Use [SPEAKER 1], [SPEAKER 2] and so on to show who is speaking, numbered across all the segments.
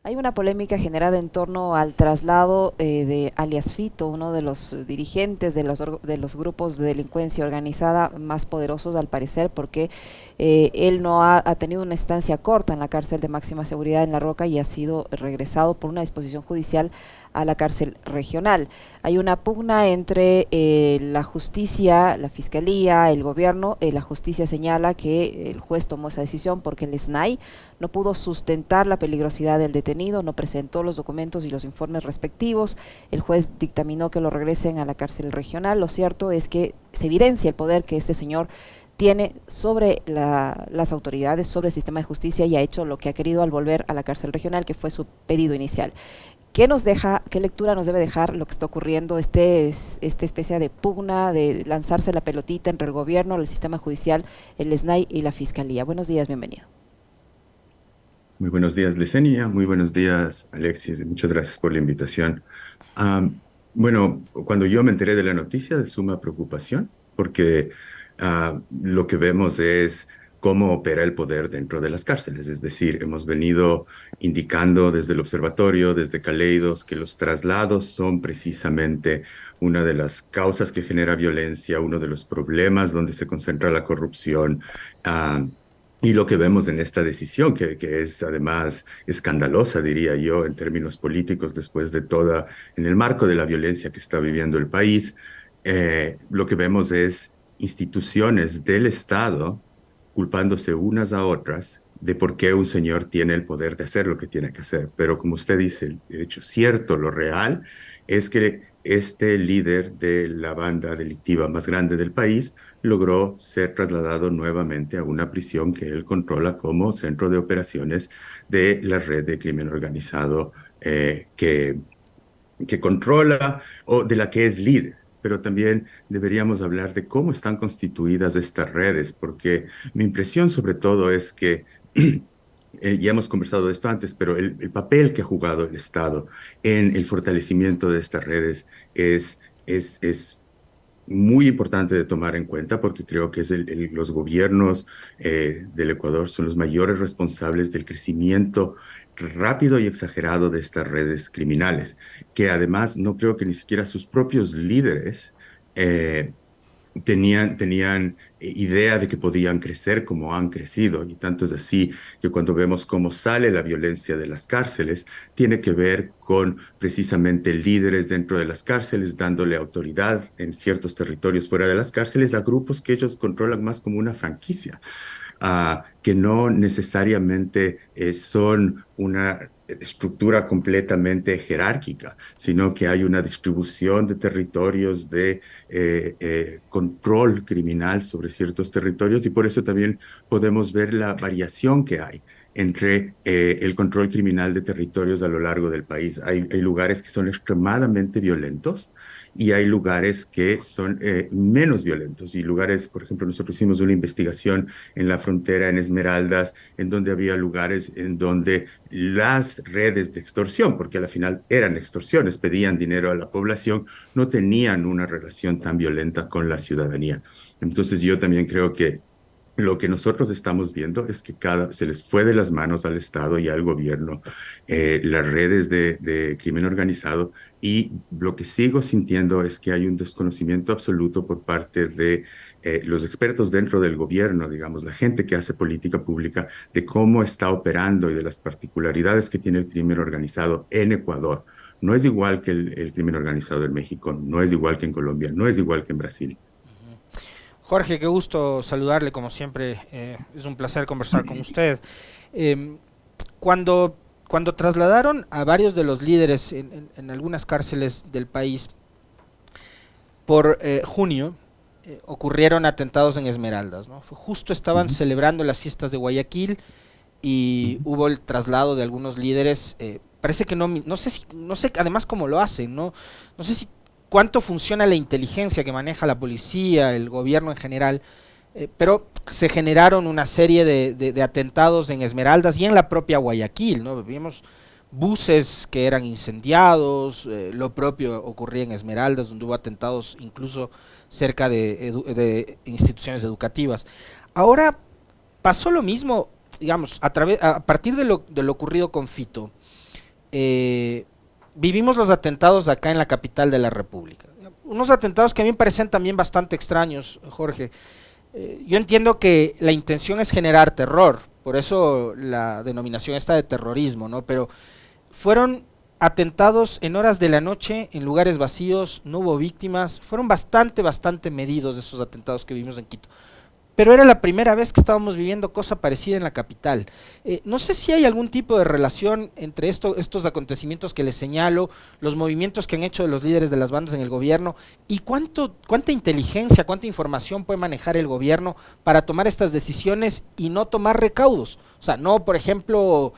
[SPEAKER 1] Hay una polémica generada en torno al traslado de alias Fito, uno de los dirigentes de los grupos de delincuencia organizada más poderosos al parecer, porque él no ha tenido una estancia corta en la cárcel de máxima seguridad en La Roca y ha sido regresado por una disposición judicial a la cárcel regional. Hay una pugna entre la justicia, la fiscalía, el gobierno. La justicia señala que el juez tomó esa decisión porque el SNAI no pudo sustentar la peligrosidad del detenido, no presentó los documentos y los informes respectivos. El juez dictaminó que lo regresen a la cárcel regional. Lo cierto es que se evidencia el poder que este señor tiene sobre las autoridades, sobre el sistema de justicia, y ha hecho lo que ha querido al volver a la cárcel regional, que fue su pedido inicial. ¿Qué nos deja, qué lectura nos debe dejar lo que está ocurriendo, esta especie de pugna, de lanzarse la pelotita entre el gobierno, el sistema judicial, el SNAI y la fiscalía? Buenos días, bienvenido.
[SPEAKER 2] Muy buenos días, Licenia. Muy buenos días, Alexis. Muchas gracias por la invitación. Am, bueno, cuando yo me enteré de la noticia, de suma preocupación, porque lo que vemos es cómo opera el poder dentro de las cárceles. Es decir, hemos venido indicando desde el observatorio, desde Caleidos, que los traslados son precisamente una de las causas que genera violencia, uno de los problemas donde se concentra la corrupción. Y lo que vemos en esta decisión, que es además escandalosa, diría yo, en términos políticos, después de toda, en el marco de la violencia que está viviendo el país, lo que vemos es instituciones del Estado culpándose unas a otras de por qué un señor tiene el poder de hacer lo que tiene que hacer. Pero como usted dice, el hecho cierto, lo real, es que este líder de la banda delictiva más grande del país logró ser trasladado nuevamente a una prisión que él controla como centro de operaciones de la red de crimen organizado que controla o de la que es líder. Pero también deberíamos hablar de cómo están constituidas estas redes, porque mi impresión sobre todo es que ya hemos conversado de esto antes, pero el papel que ha jugado el Estado en el fortalecimiento de estas redes es muy importante de tomar en cuenta porque creo que los gobiernos del Ecuador son los mayores responsables del crecimiento rápido y exagerado de estas redes criminales, que además no creo que ni siquiera sus propios líderes eh, tenían idea de que podían crecer como han crecido. Y tanto es así que cuando vemos cómo sale la violencia de las cárceles, tiene que ver con precisamente líderes dentro de las cárceles, dándole autoridad en ciertos territorios fuera de las cárceles a grupos que ellos controlan más como una franquicia, que no necesariamente son una estructura completamente jerárquica, sino que hay una distribución de territorios de control criminal sobre ciertos territorios y por eso también podemos ver la variación que hay entre el control criminal de territorios a lo largo del país. Hay lugares que son extremadamente violentos y hay lugares que son menos violentos y lugares, por ejemplo, nosotros hicimos una investigación en la frontera en Esmeraldas, en donde había lugares en donde las redes de extorsión, porque al final eran extorsiones, pedían dinero a la población, no tenían una relación tan violenta con la ciudadanía. Entonces yo también creo que lo que nosotros estamos viendo es que se les fue de las manos al Estado y al gobierno las redes de crimen organizado y lo que sigo sintiendo es que hay un desconocimiento absoluto por parte de los expertos dentro del gobierno, digamos, la gente que hace política pública, de cómo está operando y de las particularidades que tiene el crimen organizado en Ecuador. No es igual que el crimen organizado en México, no es igual que en Colombia, no es igual que en Brasil.
[SPEAKER 3] Jorge, qué gusto saludarle como siempre. Es un placer conversar con usted. Eh, cuando, cuando trasladaron a varios de los líderes en algunas cárceles del país por junio, ocurrieron atentados en Esmeraldas, ¿no? Justo estaban
[SPEAKER 2] Ujú,
[SPEAKER 3] celebrando las fiestas de Guayaquil y
[SPEAKER 2] ujú.
[SPEAKER 3] hubo el traslado de algunos líderes. Parece que no sé si, no sé además cómo lo hacen, no sé si cuánto funciona la inteligencia que maneja la policía, el gobierno en general, pero se generaron una serie de atentados en Esmeraldas y en la propia Guayaquil, ¿no? Vimos buses que eran incendiados, lo propio ocurría en Esmeraldas, donde hubo atentados incluso cerca de instituciones educativas. Ahora pasó lo mismo, digamos, a partir de lo ocurrido con Fito. eh, vivimos los atentados acá en la capital de la República. Unos atentados que a mí me parecen también bastante extraños, Jorge. Yo entiendo que la intención es generar terror, por eso la denominación está de terrorismo, ¿no? Pero fueron atentados en horas de la noche, en lugares vacíos, no hubo víctimas, fueron bastante medidos esos atentados que vimos en Quito. Pero era la primera vez que estábamos viviendo cosa parecida en la capital. No sé si hay algún tipo de relación entre estos acontecimientos que les señalo, los movimientos que han hecho los líderes de las bandas en el gobierno, y cuánta inteligencia, cuánta información puede manejar el gobierno para tomar estas decisiones y no tomar recaudos. O sea, no, por ejemplo,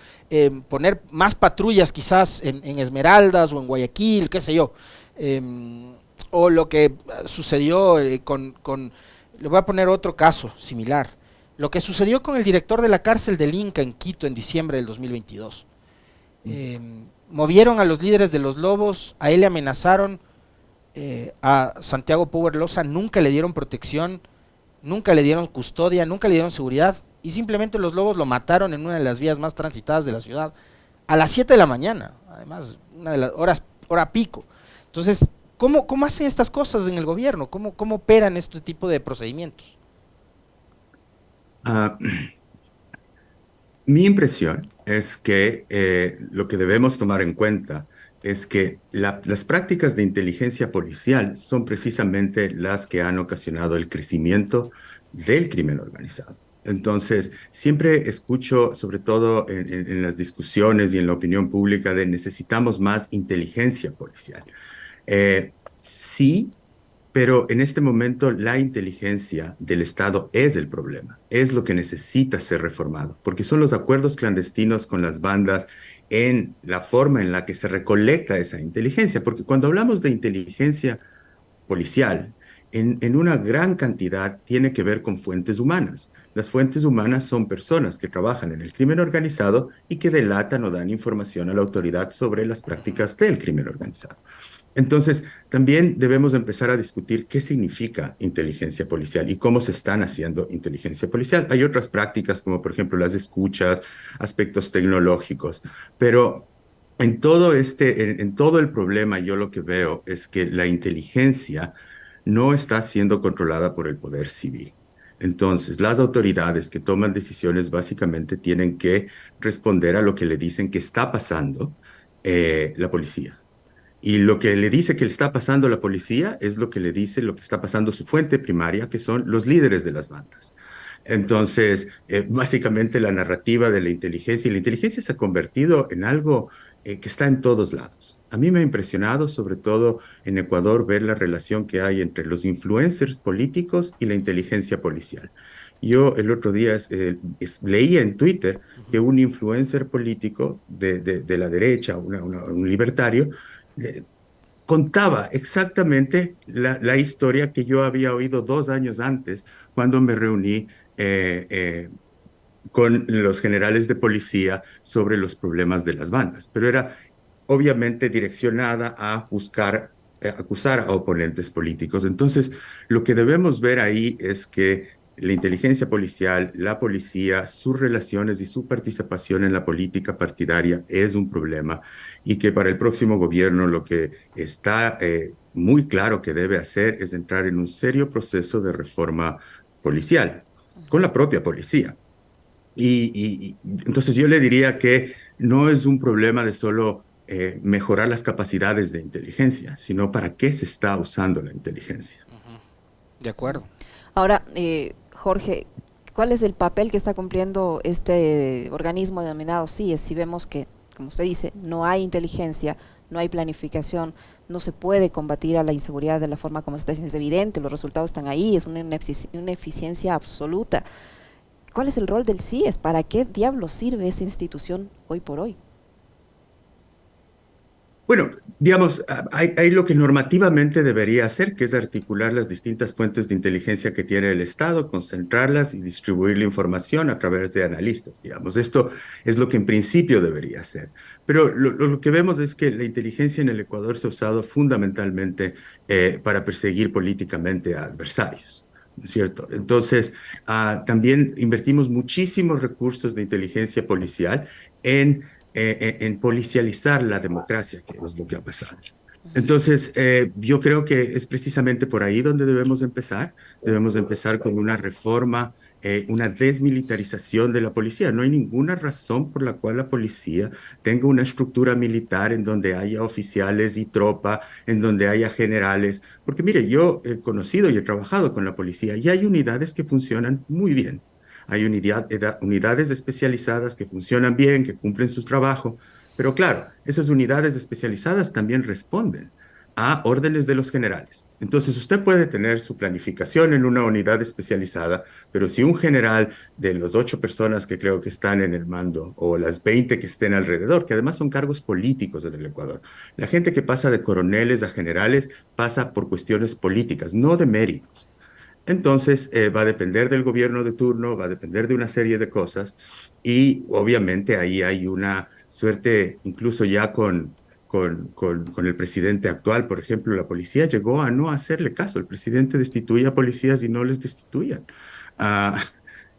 [SPEAKER 3] poner más patrullas quizás en Esmeraldas o en Guayaquil, qué sé yo. O lo que sucedió con le voy a poner otro caso similar. Lo que sucedió con el director de la cárcel del Inca en Quito en diciembre del 2022. Movieron a los líderes de los Lobos, a él le amenazaron, a Santiago Power Loza nunca le dieron protección, nunca le dieron custodia, nunca le dieron seguridad, y simplemente los Lobos lo mataron en una de las vías más transitadas de la ciudad, a las 7 de la mañana, además, una de las hora pico. Entonces, ¿cómo hacen estas cosas en el gobierno? ¿Cómo operan este tipo de procedimientos?
[SPEAKER 2] Ah, Mi impresión es que lo que debemos tomar en cuenta es que las prácticas de inteligencia policial son precisamente las que han ocasionado el crecimiento del crimen organizado. Entonces, siempre escucho, sobre todo en las discusiones y en la opinión pública, de necesitamos más inteligencia policial. Sí, pero en este momento la inteligencia del Estado es el problema, es lo que necesita ser reformado, porque son los acuerdos clandestinos con las bandas en la forma en la que se recolecta esa inteligencia, porque cuando hablamos de inteligencia policial, en una gran cantidad tiene que ver con fuentes humanas. Las fuentes humanas son personas que trabajan en el crimen organizado y que delatan o dan información a la autoridad sobre las prácticas del crimen organizado. Entonces, también debemos empezar a discutir qué significa inteligencia policial y cómo se están haciendo inteligencia policial. Hay otras prácticas como, por ejemplo, las escuchas, aspectos tecnológicos, pero en todo el problema yo lo que veo es que la inteligencia no está siendo controlada por el poder civil. Entonces, las autoridades que toman decisiones básicamente tienen que responder a lo que le dicen que está pasando la policía. Y lo que le dice que le está pasando a la policía es lo que le dice lo que está pasando su fuente primaria, que son los líderes de las bandas. Entonces, básicamente la narrativa de la inteligencia, y la inteligencia se ha convertido en algo que está en todos lados. A mí me ha impresionado, sobre todo en Ecuador, ver la relación que hay entre los influencers políticos y la inteligencia policial. Yo el otro día leía en Twitter que un influencer político de la derecha, un libertario, contaba exactamente la historia que yo había oído 2 años antes cuando me reuní con los generales de policía sobre los problemas de las bandas, pero era obviamente direccionada a buscar, acusar a oponentes políticos. Entonces, lo que debemos ver ahí es que la inteligencia policial, la policía, sus relaciones y su participación en la política partidaria es un problema y que para el próximo gobierno lo que está muy claro que debe hacer es entrar en un serio proceso de reforma policial con la propia policía. Entonces yo le diría que no es un problema de solo mejorar las capacidades de inteligencia, sino para qué se está usando la inteligencia.
[SPEAKER 3] De acuerdo.
[SPEAKER 1] Ahora, Jorge, ¿cuál es el papel que está cumpliendo este organismo denominado CIES? Si vemos que, como usted dice, no hay inteligencia, no hay planificación, no se puede combatir a la inseguridad de la forma como está diciendo, es evidente, los resultados están ahí, es una ineficiencia absoluta. ¿Cuál es el rol del CIES? ¿Para qué diablos sirve esa institución hoy por hoy?
[SPEAKER 2] Bueno, digamos, hay lo que normativamente debería hacer, que es articular las distintas fuentes de inteligencia que tiene el Estado, concentrarlas y distribuir la información a través de analistas, digamos. Esto es lo que en principio debería hacer. Pero lo que vemos es que la inteligencia en el Ecuador se ha usado fundamentalmente para perseguir políticamente a adversarios. ¿No es cierto? Entonces, también invertimos muchísimos recursos de inteligencia policial en en policializar la democracia, que es lo que ha pasado. Entonces, yo creo que es precisamente por ahí donde debemos empezar. Debemos empezar con una reforma, una desmilitarización de la policía. No hay ninguna razón por la cual la policía tenga una estructura militar en donde haya oficiales y tropa, en donde haya generales. Porque mire, yo he conocido y he trabajado con la policía y hay unidades que funcionan muy bien. Hay unidades especializadas que funcionan bien, que cumplen su trabajo, pero claro, esas unidades especializadas también responden a órdenes de los generales. Entonces, usted puede tener su planificación en una unidad especializada, pero si un general de las 8 personas que creo que están en el mando o las 20 que estén alrededor, que además son cargos políticos en el Ecuador, la gente que pasa de coroneles a generales pasa por cuestiones políticas, no de méritos. Entonces, va a depender del gobierno de turno, va a depender de una serie de cosas y obviamente ahí hay una suerte, incluso ya con el presidente actual, por ejemplo, la policía llegó a no hacerle caso. El presidente destituía policías y no les destituían. Ah,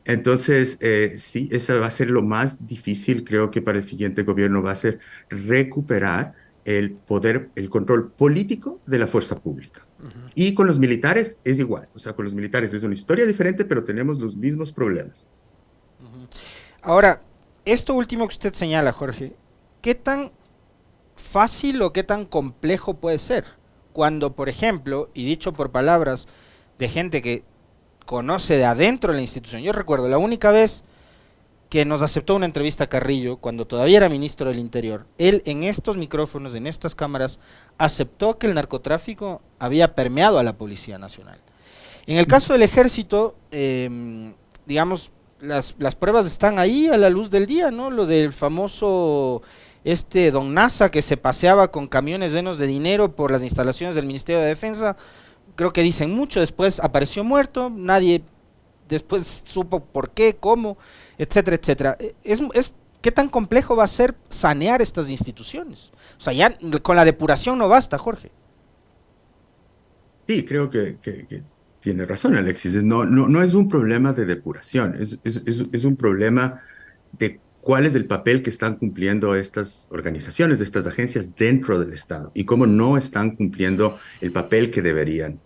[SPEAKER 2] entonces, sí, esa va a ser lo más difícil, creo que para el siguiente gobierno va a ser recuperar el poder, el control político de la fuerza pública. Y con los militares es igual, o sea, con los militares es una historia diferente, pero tenemos los mismos problemas.
[SPEAKER 3] Ahora, esto último que usted señala, Jorge, ¿qué tan fácil o qué tan complejo puede ser? Cuando, por ejemplo, y dicho por palabras de gente que conoce de adentro la institución, yo recuerdo la única vez que nos aceptó una entrevista a Carrillo, cuando todavía era ministro del Interior, él en estos micrófonos, en estas cámaras, aceptó que el narcotráfico había permeado a la Policía Nacional. En el caso del Ejército, digamos, las pruebas están ahí a la luz del día, ¿no? Lo del famoso Don NASA que se paseaba con camiones llenos de dinero por las instalaciones del Ministerio de Defensa, creo que dicen mucho, después apareció muerto, nadie después supo por qué, cómo, etcétera, etcétera. ¿Qué tan complejo va a ser sanear estas instituciones? O sea, ya con la depuración no basta, Jorge.
[SPEAKER 2] Sí, creo que tiene razón, Alexis. No es un problema de depuración, es un problema de cuál es el papel que están cumpliendo estas organizaciones, estas agencias dentro del Estado y cómo no están cumpliendo el papel que deberían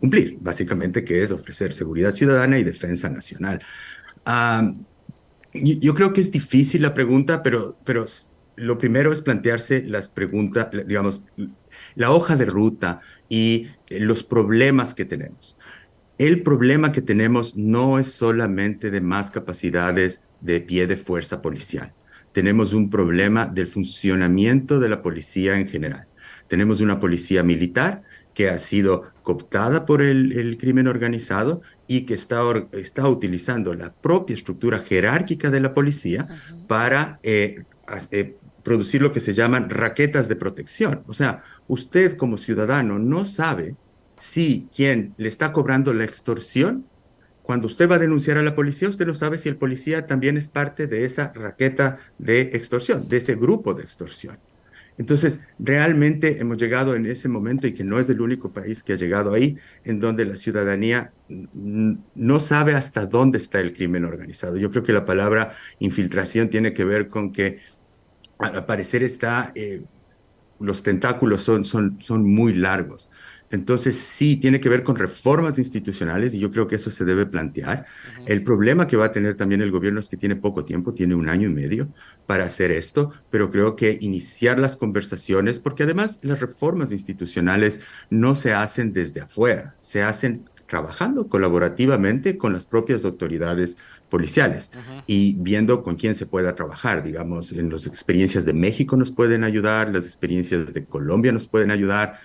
[SPEAKER 2] cumplir, básicamente, que es ofrecer seguridad ciudadana y defensa nacional. Ah, yo creo que es difícil la pregunta, pero lo primero es plantearse las preguntas, digamos, la hoja de ruta y los problemas que tenemos. El problema que tenemos no es solamente de más capacidades de pie de fuerza policial. Tenemos un problema del funcionamiento de la policía en general. Tenemos una policía militar que ha sido cooptada por el crimen organizado y que está utilizando la propia estructura jerárquica de la policía para producir lo que se llaman raquetas de protección. O sea, usted como ciudadano no sabe si quien le está cobrando la extorsión, cuando usted va a denunciar a la policía, usted no sabe si el policía también es parte de esa raqueta de extorsión, de ese grupo de extorsión. Entonces, realmente hemos llegado en ese momento, y que no es el único país que ha llegado ahí, en donde la ciudadanía no sabe hasta dónde está el crimen organizado. Yo creo que la palabra infiltración tiene que ver con que al parecer los tentáculos son muy largos. Entonces, sí, tiene que ver con reformas institucionales y yo creo que eso se debe plantear. El problema que va a tener también el gobierno es que tiene poco tiempo, tiene 1 año y medio para hacer esto, pero creo que iniciar las conversaciones, porque además las reformas institucionales no se hacen desde afuera, se hacen trabajando colaborativamente con las propias autoridades policiales y viendo con quién se pueda trabajar. Digamos, en las experiencias de México nos pueden ayudar, las experiencias de Colombia nos pueden ayudar,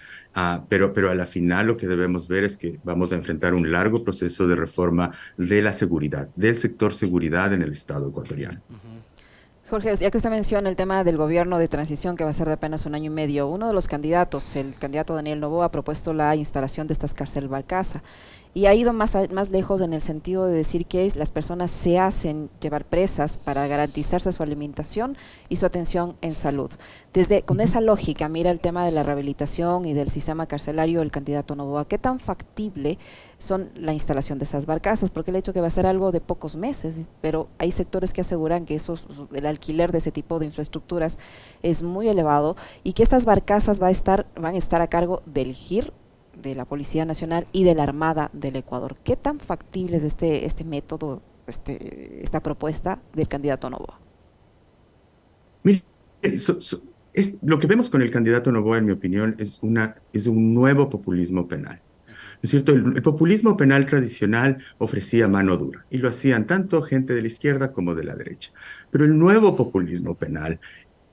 [SPEAKER 2] pero a la final lo que debemos ver es que vamos a enfrentar un largo proceso de reforma de la seguridad, del sector seguridad en el Estado ecuatoriano.
[SPEAKER 1] Jorge, ya que usted menciona el tema del gobierno de transición que va a ser de apenas 1 año y medio, uno de los candidatos, el candidato Daniel Noboa, ha propuesto la instalación de estas cárceles Balcaza. y ha ido más lejos en el sentido de decir que las personas se hacen llevar presas para garantizarse su alimentación y su atención en salud. Con esa lógica, mira el tema de la rehabilitación y del sistema carcelario del candidato Noboa. ¿Qué tan factible son la instalación de esas barcazas? Porque el hecho que va a ser algo de pocos meses, pero hay sectores que aseguran que el alquiler de ese tipo de infraestructuras es muy elevado y que estas barcazas van a estar a cargo del GIR, de la Policía Nacional y de la Armada del Ecuador. ¿Qué tan factible es este método, esta propuesta del candidato Noboa?
[SPEAKER 2] Mire, lo que vemos con el candidato Noboa, en mi opinión, es un nuevo populismo penal. ¿No es cierto? El populismo penal tradicional ofrecía mano dura y lo hacían tanto gente de la izquierda como de la derecha. Pero el nuevo populismo penal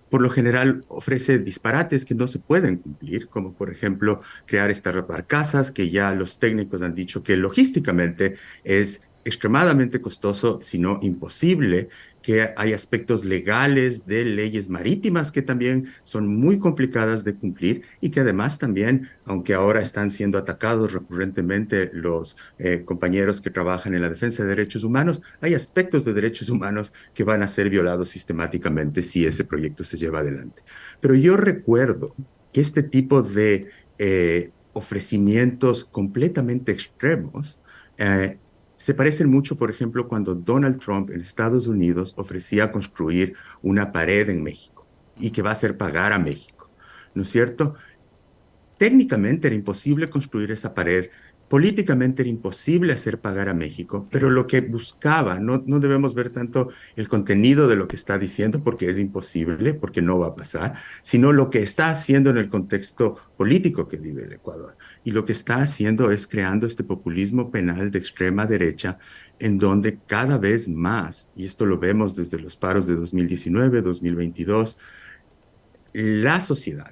[SPEAKER 2] por lo general ofrece disparates que no se pueden cumplir, como por ejemplo crear estas barcazas que ya los técnicos han dicho que logísticamente es extremadamente costoso, si no imposible, que hay aspectos legales de leyes marítimas que también son muy complicadas de cumplir y que además también, aunque ahora están siendo atacados recurrentemente los compañeros que trabajan en la defensa de derechos humanos, hay aspectos de derechos humanos que van a ser violados sistemáticamente si ese proyecto se lleva adelante. Pero yo recuerdo que este tipo de ofrecimientos completamente extremos se parecen mucho, por ejemplo, cuando Donald Trump en Estados Unidos ofrecía construir una pared en México y que va a hacer pagar a México, ¿no es cierto? Técnicamente era imposible construir esa pared, políticamente era imposible hacer pagar a México, pero lo que buscaba, no debemos ver tanto el contenido de lo que está diciendo, porque es imposible, porque no va a pasar, sino lo que está haciendo en el contexto político que vive el Ecuador. Y lo que está haciendo es creando este populismo penal de extrema derecha, en donde cada vez más, y esto lo vemos desde los paros de 2019, 2022, la sociedad,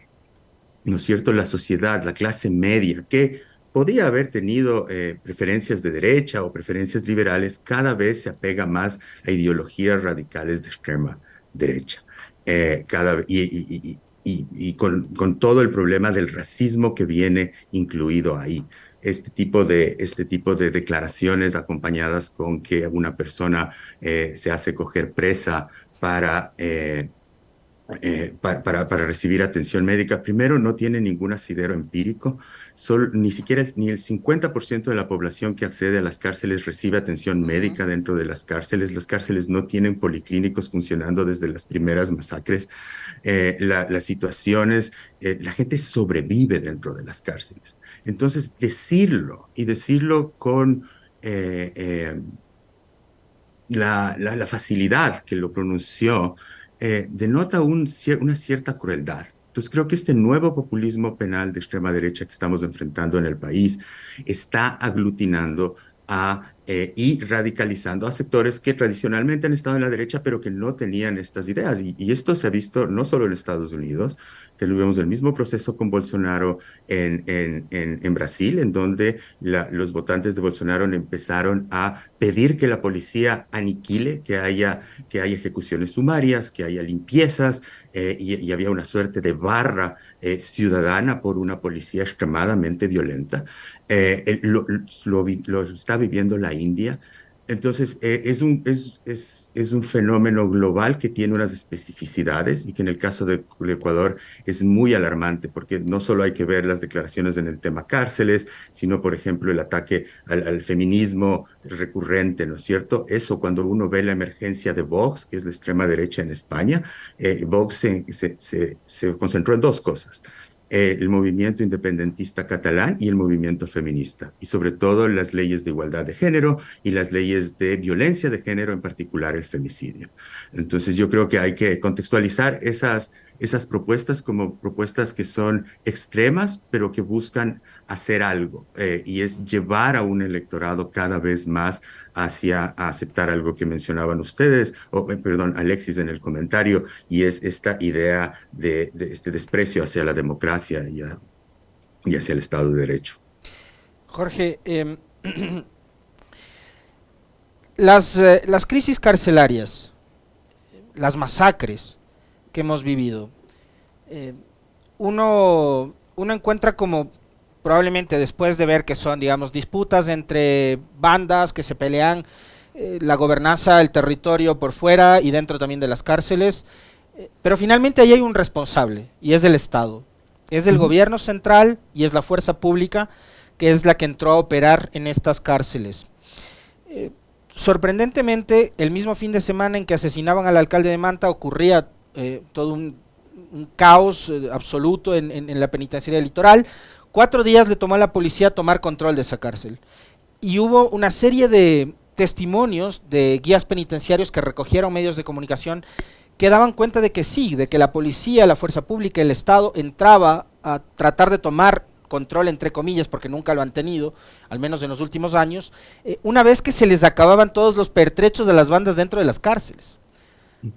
[SPEAKER 2] ¿no es cierto? La sociedad, la clase media, que podía haber tenido preferencias de derecha o preferencias liberales, cada vez se apega más a ideologías radicales de extrema derecha. Y con todo el problema del racismo que viene incluido ahí. Este tipo de declaraciones acompañadas con que una persona se hace coger presa para para recibir atención médica. Primero, no tiene ningún asidero empírico. Ni siquiera ni el 50% de la población que accede a las cárceles recibe atención médica dentro de las cárceles. Las cárceles no tienen policlínicos funcionando desde las primeras masacres. Las situaciones, la gente sobrevive dentro de las cárceles. Entonces, decirlo con la facilidad que lo pronunció, denota una cierta crueldad. Entonces creo que este nuevo populismo penal de extrema derecha que estamos enfrentando en el país está aglutinando y radicalizando a sectores que tradicionalmente han estado en la derecha, pero que no tenían estas ideas. Y esto se ha visto no solo en Estados Unidos, que vemos el mismo proceso con Bolsonaro en Brasil, en donde los votantes de Bolsonaro empezaron a pedir que la policía aniquile, que haya ejecuciones sumarias, que haya limpiezas, y había una suerte de barra ciudadana por una policía extremadamente violenta. Lo está viviendo la India. Entonces, es un fenómeno global que tiene unas especificidades y que en el caso de Ecuador es muy alarmante, porque no solo hay que ver las declaraciones en el tema cárceles, sino, por ejemplo, el ataque al feminismo recurrente, ¿no es cierto? Eso, cuando uno ve la emergencia de Vox, que es la extrema derecha en España, Vox se concentró en dos cosas: el movimiento independentista catalán y el movimiento feminista, y sobre todo las leyes de igualdad de género y las leyes de violencia de género, en particular el femicidio. Entonces yo creo que hay que contextualizar esas propuestas como propuestas que son extremas, pero que buscan hacer algo, y es llevar a un electorado cada vez más hacia aceptar algo que mencionaban ustedes, perdón, Alexis, en el comentario, y es esta idea de este desprecio hacia la democracia y hacia el Estado de Derecho.
[SPEAKER 3] Jorge, las crisis carcelarias, las masacres que hemos vivido, uno encuentra como probablemente después de ver que son, digamos, disputas entre bandas que se pelean la gobernanza del territorio por fuera y dentro también de las cárceles, pero finalmente ahí hay un responsable y es el Estado, es el gobierno central y es la fuerza pública que es la que entró a operar en estas cárceles. Sorprendentemente, el mismo fin de semana en que asesinaban al alcalde de Manta ocurría todo un caos absoluto en la penitenciaría litoral. 4 días le tomó a la policía tomar control de esa cárcel. Y hubo una serie de testimonios de guías penitenciarios que recogieron medios de comunicación que daban cuenta de que sí, de que la policía, la fuerza pública, el Estado entraba a tratar de tomar control, entre comillas, porque nunca lo han tenido, al menos en los últimos años, una vez que se les acababan todos los pertrechos de las bandas dentro de las cárceles,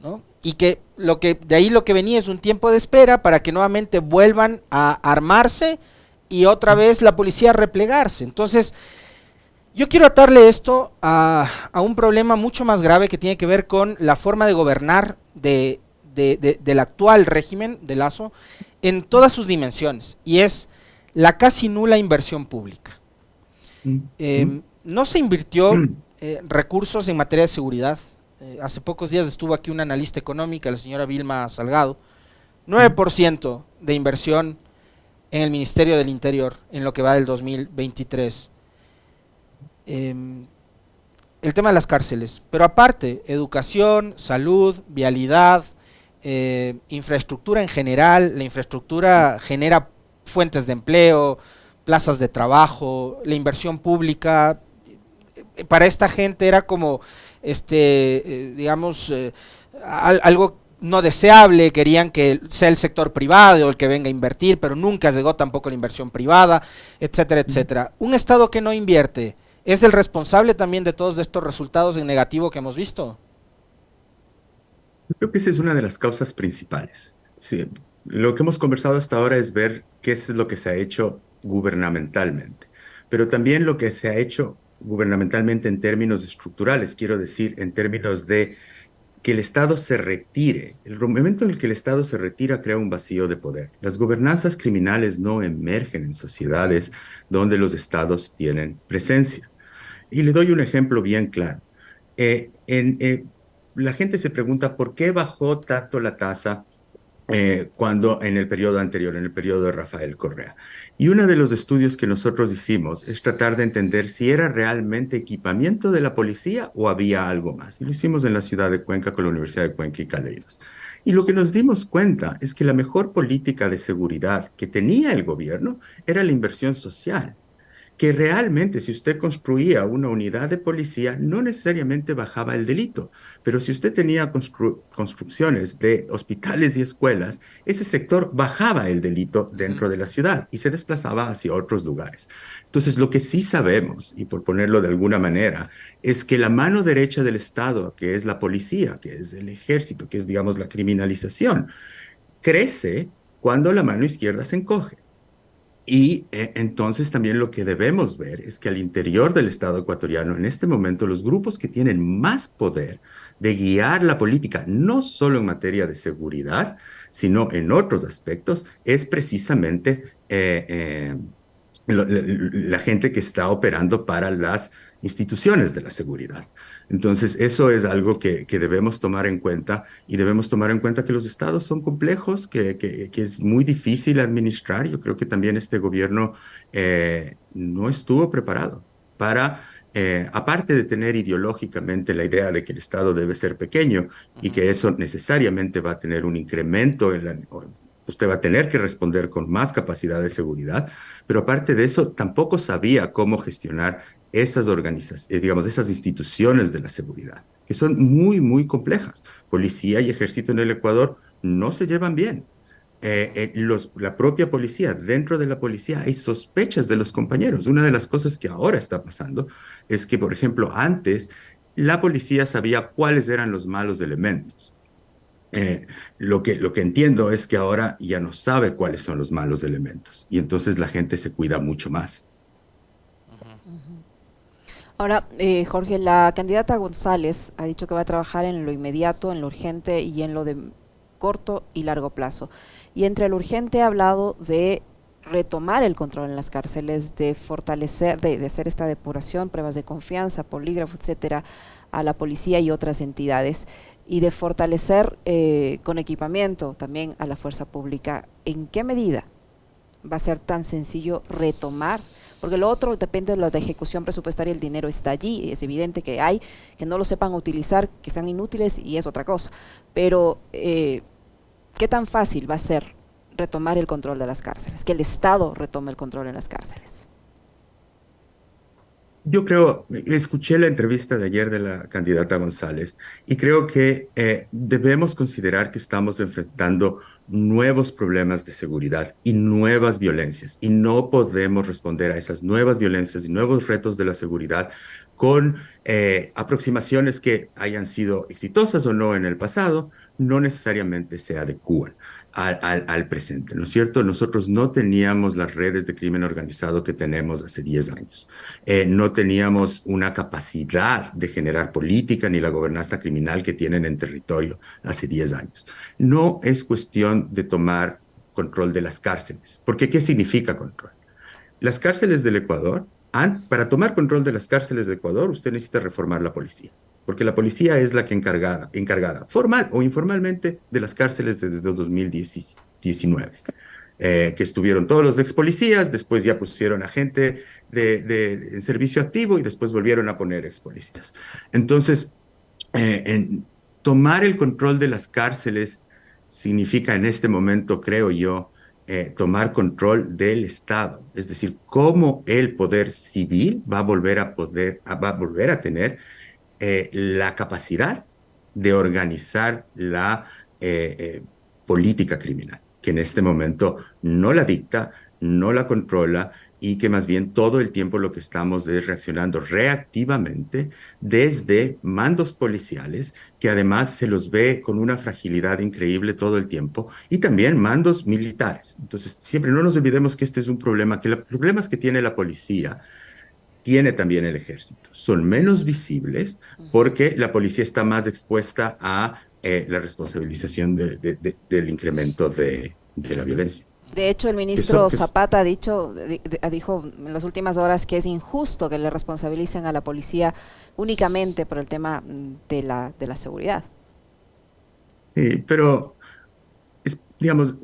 [SPEAKER 3] ¿no? Y que de ahí lo que venía es un tiempo de espera para que nuevamente vuelvan a armarse y otra vez la policía a replegarse. Entonces, yo quiero atarle esto a un problema mucho más grave que tiene que ver con la forma de gobernar del actual régimen de Lasso en todas sus dimensiones, y es la casi nula inversión pública. No se invirtió recursos en materia de seguridad. Hace pocos días estuvo aquí una analista económica, la señora Vilma Salgado. 9% de inversión en el Ministerio del Interior en lo que va del 2023. El tema de las cárceles, pero aparte, educación, salud, vialidad, infraestructura en general. La infraestructura genera fuentes de empleo, plazas de trabajo, la inversión pública. Para esta gente era como, digamos, algo no deseable. Querían que sea el sector privado el que venga a invertir, pero nunca llegó tampoco la inversión privada, etcétera, etcétera. Un Estado que no invierte, ¿es el responsable también de todos estos resultados en negativo que hemos visto?
[SPEAKER 2] Yo creo que esa es una de las causas principales. Sí, lo que hemos conversado hasta ahora es ver qué es lo que se ha hecho gubernamentalmente, pero también lo que se ha hecho gubernamentalmente en términos estructurales, quiero decir, en términos de que el Estado se retire. El momento en el que el Estado se retira crea un vacío de poder. Las gobernanzas criminales no emergen en sociedades donde los Estados tienen presencia. Y le doy un ejemplo bien claro. La gente se pregunta por qué bajó tanto la tasa cuando en el periodo anterior, en el periodo de Rafael Correa. Y uno de los estudios que nosotros hicimos es tratar de entender si era realmente equipamiento de la policía o había algo más. Y lo hicimos en la ciudad de Cuenca con la Universidad de Cuenca y Caleidos. Y lo que nos dimos cuenta es que la mejor política de seguridad que tenía el gobierno era la inversión social. Que realmente si usted construía una unidad de policía, no necesariamente bajaba el delito, pero si usted tenía construcciones de hospitales y escuelas, ese sector bajaba el delito dentro de la ciudad y se desplazaba hacia otros lugares. Entonces, lo que sí sabemos, y por ponerlo de alguna manera, es que la mano derecha del Estado, que es la policía, que es el ejército, que es, digamos, la criminalización, crece cuando la mano izquierda se encoge. Y entonces también lo que debemos ver es que al interior del Estado ecuatoriano, en este momento, los grupos que tienen más poder de guiar la política, no solo en materia de seguridad, sino en otros aspectos, es precisamente la gente que está operando para las instituciones de la seguridad. Entonces, eso es algo que debemos tomar en cuenta, y debemos tomar en cuenta que los estados son complejos, que es muy difícil administrar. Yo creo que también este gobierno no estuvo preparado para, aparte de tener ideológicamente la idea de que el Estado debe ser pequeño y que eso necesariamente va a tener un incremento usted va a tener que responder con más capacidad de seguridad, pero aparte de eso, tampoco sabía cómo gestionar esas organizaciones, digamos, esas instituciones de la seguridad, que son muy, muy complejas. Policía y ejército en el Ecuador no se llevan bien. La propia policía, dentro de la policía hay sospechas de los compañeros. Una de las cosas que ahora está pasando es que, por ejemplo, antes la policía sabía cuáles eran los malos elementos. Lo que entiendo es que ahora ya no sabe cuáles son los malos elementos y entonces la gente se cuida mucho más.
[SPEAKER 1] Ahora, Jorge, la candidata González ha dicho que va a trabajar en lo inmediato, en lo urgente y en lo de corto y largo plazo. Y entre lo urgente ha hablado de retomar el control en las cárceles, de fortalecer, de hacer esta depuración, pruebas de confianza, polígrafo, etcétera, a la policía y otras entidades, y de fortalecer con equipamiento también a la fuerza pública. ¿En qué medida va a ser tan sencillo retomar? Porque lo otro depende de la ejecución presupuestaria, el dinero está allí, es evidente que hay, que no lo sepan utilizar, que sean inútiles y es otra cosa. Pero, ¿qué tan fácil va a ser retomar el control de las cárceles? Que el Estado retome el control en las cárceles.
[SPEAKER 2] Yo creo, escuché la entrevista de ayer de la candidata González y creo que debemos considerar que estamos enfrentando nuevos problemas de seguridad y nuevas violencias y no podemos responder a esas nuevas violencias y nuevos retos de la seguridad con aproximaciones que hayan sido exitosas o no en el pasado, no necesariamente se adecúan al presente, ¿no es cierto? Nosotros no teníamos las redes de crimen organizado que tenemos hace 10 años. No teníamos una capacidad de generar política ni la gobernanza criminal que tienen en territorio hace 10 años. No es cuestión de tomar control de las cárceles, porque ¿qué significa control? Las cárceles del Ecuador, para tomar control de las cárceles de Ecuador, usted necesita reformar la policía, porque la policía es la que encargada, formal o informalmente, de las cárceles desde 2019. Que estuvieron todos los ex policías, después ya pusieron a gente en servicio activo y después volvieron a poner ex policías. Entonces, tomar el control de las cárceles significa en este momento, creo yo, tomar control del Estado, es decir, cómo el poder civil va a volver a tener la capacidad de organizar la política criminal, que en este momento no la dicta, no la controla y que más bien todo el tiempo lo que estamos es reaccionando reactivamente desde mandos policiales, que además se los ve con una fragilidad increíble todo el tiempo, y también mandos militares. Entonces, siempre no nos olvidemos que este es un problema, que los problemas que tiene la policía tiene también el ejército. Son menos visibles porque la policía está más expuesta a la responsabilización del incremento de la violencia.
[SPEAKER 1] De hecho, el ministro Zapata dijo en las últimas horas que es injusto que le responsabilicen a la policía únicamente por el tema de la seguridad.
[SPEAKER 2] Pero, digamos,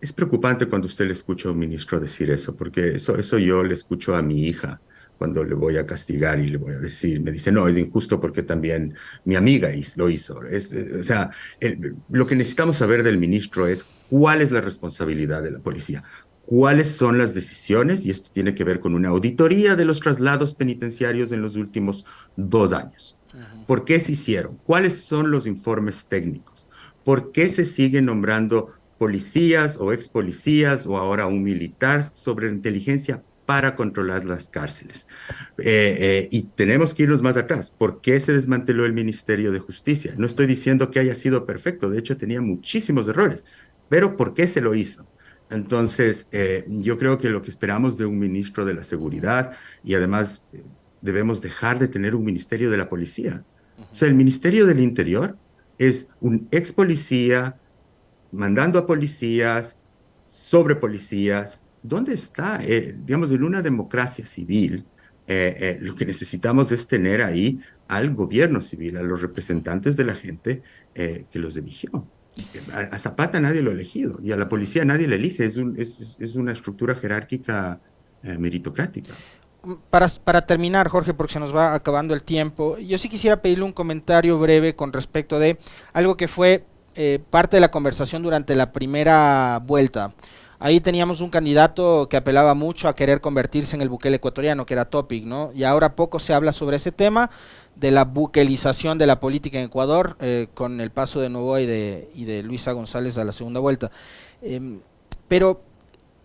[SPEAKER 2] es preocupante cuando usted le escucha a un ministro decir eso, porque eso yo le escucho a mi hija cuando le voy a castigar y le voy a decir, me dice, no, es injusto porque también mi amiga lo hizo. O sea, lo que necesitamos saber del ministro es cuál es la responsabilidad de la policía, cuáles son las decisiones, y esto tiene que ver con una auditoría de los traslados penitenciarios en los últimos 2 años. ¿Por qué se hicieron? ¿Cuáles son los informes técnicos? ¿Por qué se siguen nombrando policías o ex policías o ahora un militar sobre inteligencia para controlar las cárceles? Y tenemos que irnos más atrás. ¿Por qué se desmanteló el Ministerio de Justicia? No estoy diciendo que haya sido perfecto, de hecho tenía muchísimos errores, pero ¿por qué se lo hizo? Entonces, yo creo que lo que esperamos de un ministro de la Seguridad, y además debemos dejar de tener un Ministerio de la Policía. O sea, el Ministerio del Interior es un ex policía mandando a policías sobre policías. ¿Dónde está? Digamos, en una democracia civil, lo que necesitamos es tener ahí al gobierno civil, a los representantes de la gente que los eligió. A Zapata nadie lo ha elegido y a la policía nadie le elige. Es una estructura jerárquica meritocrática.
[SPEAKER 3] Para terminar, Jorge, porque se nos va acabando el tiempo, yo sí quisiera pedirle un comentario breve con respecto de algo que fue parte de la conversación durante la primera vuelta. Ahí teníamos un candidato que apelaba mucho a querer convertirse en el Bukele ecuatoriano, que era Topic, ¿no? Y ahora poco se habla sobre ese tema, de la buquelización de la política en Ecuador, con el paso de Noboa y de Luisa González a la segunda vuelta. Pero,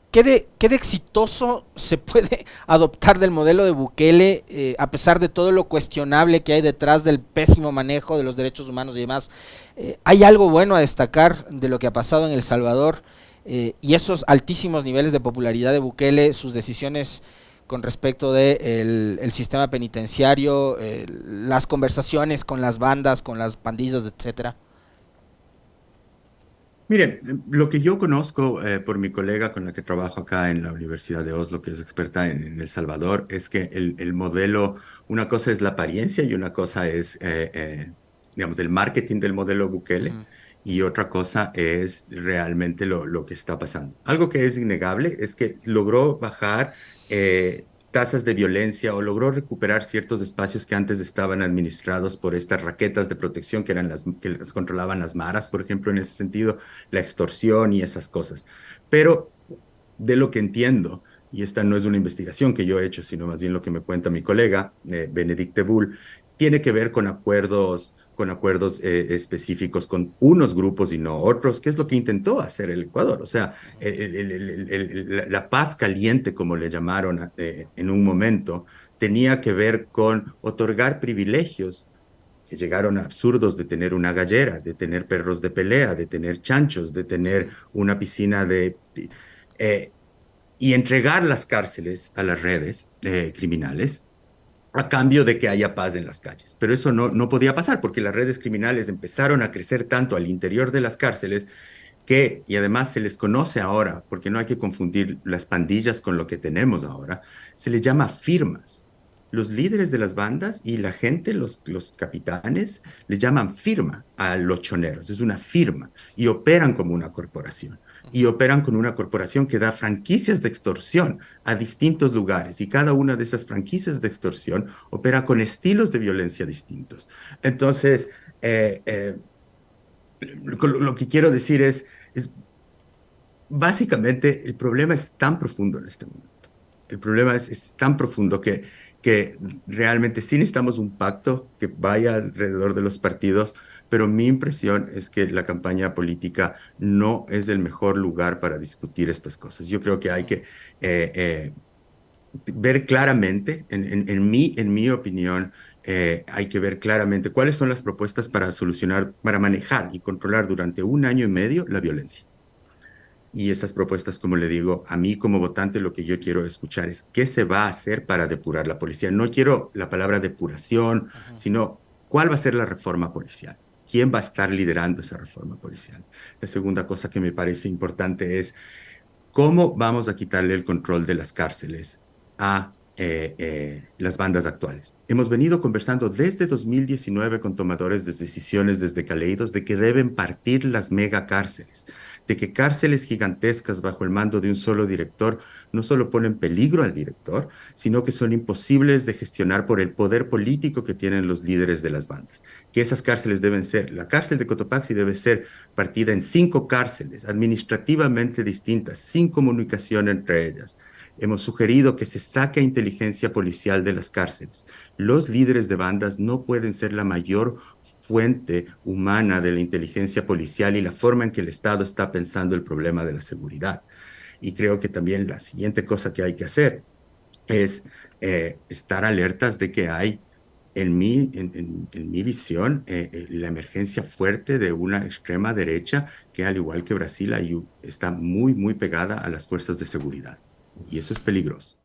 [SPEAKER 3] ¿qué de exitoso se puede adoptar del modelo de Bukele, a pesar de todo lo cuestionable que hay detrás del pésimo manejo de los derechos humanos y demás? ¿Hay algo bueno a destacar de lo que ha pasado en El Salvador? Y esos altísimos niveles de popularidad de Bukele, sus decisiones con respecto de el sistema penitenciario, las conversaciones con las bandas, con las pandillas, etcétera.
[SPEAKER 2] Miren, lo que yo conozco por mi colega con la que trabajo acá en la Universidad de Oslo, que es experta en El Salvador, es que el modelo, una cosa es la apariencia y una cosa es, digamos, el marketing del modelo Bukele
[SPEAKER 3] Ujú.
[SPEAKER 2] y otra cosa es realmente lo que está pasando. Algo que es innegable es que logró bajar tasas de violencia o logró recuperar ciertos espacios que antes estaban administrados por estas raquetas de protección que eran que las controlaban las maras, por ejemplo, en ese sentido la extorsión y esas cosas. Pero de lo que entiendo, y esta no es una investigación que yo he hecho, sino más bien lo que me cuenta mi colega, Benedicte Bull, tiene que ver con acuerdos específicos con unos grupos y no otros, que es lo que intentó hacer el Ecuador. O sea, la paz caliente, como le llamaron en un momento, tenía que ver con otorgar privilegios que llegaron a absurdos de tener una gallera, de tener perros de pelea, de tener chanchos, de tener una piscina de... eh, y entregar las cárceles a las redes criminales a cambio de que haya paz en las calles. Pero eso no podía pasar porque las redes criminales empezaron a crecer tanto al interior de las cárceles que, y además se les conoce ahora, porque no hay que confundir las pandillas con lo que tenemos ahora, se les llama firmas. Los líderes de las bandas y la gente, los capitanes, le llaman firma a los choneros, es una firma, y operan como una corporación. Y operan con una corporación que da franquicias de extorsión a distintos lugares, y cada una de esas franquicias de extorsión opera con estilos de violencia distintos. Entonces, eh, eh, lo que quiero decir es básicamente el problema es tan profundo en este momento. El problema es tan profundo que realmente sí necesitamos un pacto que vaya alrededor de los partidos, pero mi impresión es que la campaña política no es el mejor lugar para discutir estas cosas. Yo creo que hay que ver claramente, en mi opinión, hay que ver claramente cuáles son las propuestas para solucionar, para manejar y controlar durante un año y medio la violencia. Y esas propuestas, como le digo, a mí como votante lo que yo quiero escuchar es qué se va a hacer para depurar la policía. No quiero la palabra depuración,
[SPEAKER 3] Ujú.
[SPEAKER 2] sino cuál va a ser la reforma policial. ¿Quién va a estar liderando esa reforma policial? La segunda cosa que me parece importante es cómo vamos a quitarle el control de las cárceles a las bandas actuales. Hemos venido conversando desde 2019 con tomadores de decisiones desde Caleidos de que deben partir las megacárceles, de que cárceles gigantescas bajo el mando de un solo director no solo ponen peligro al director, sino que son imposibles de gestionar por el poder político que tienen los líderes de las bandas. Que esas cárceles deben ser, la cárcel de Cotopaxi debe ser partida en 5 cárceles administrativamente distintas, sin comunicación entre ellas. Hemos sugerido que se saque inteligencia policial de las cárceles. Los líderes de bandas no pueden ser la mayor fuente humana de la inteligencia policial y la forma en que el Estado está pensando el problema de la seguridad. Y creo que también la siguiente cosa que hay que hacer es estar alertas de que hay, en mi visión, la emergencia fuerte de una extrema derecha que, al igual que Brasil, está muy, muy pegada a las fuerzas de seguridad. Y eso es peligroso.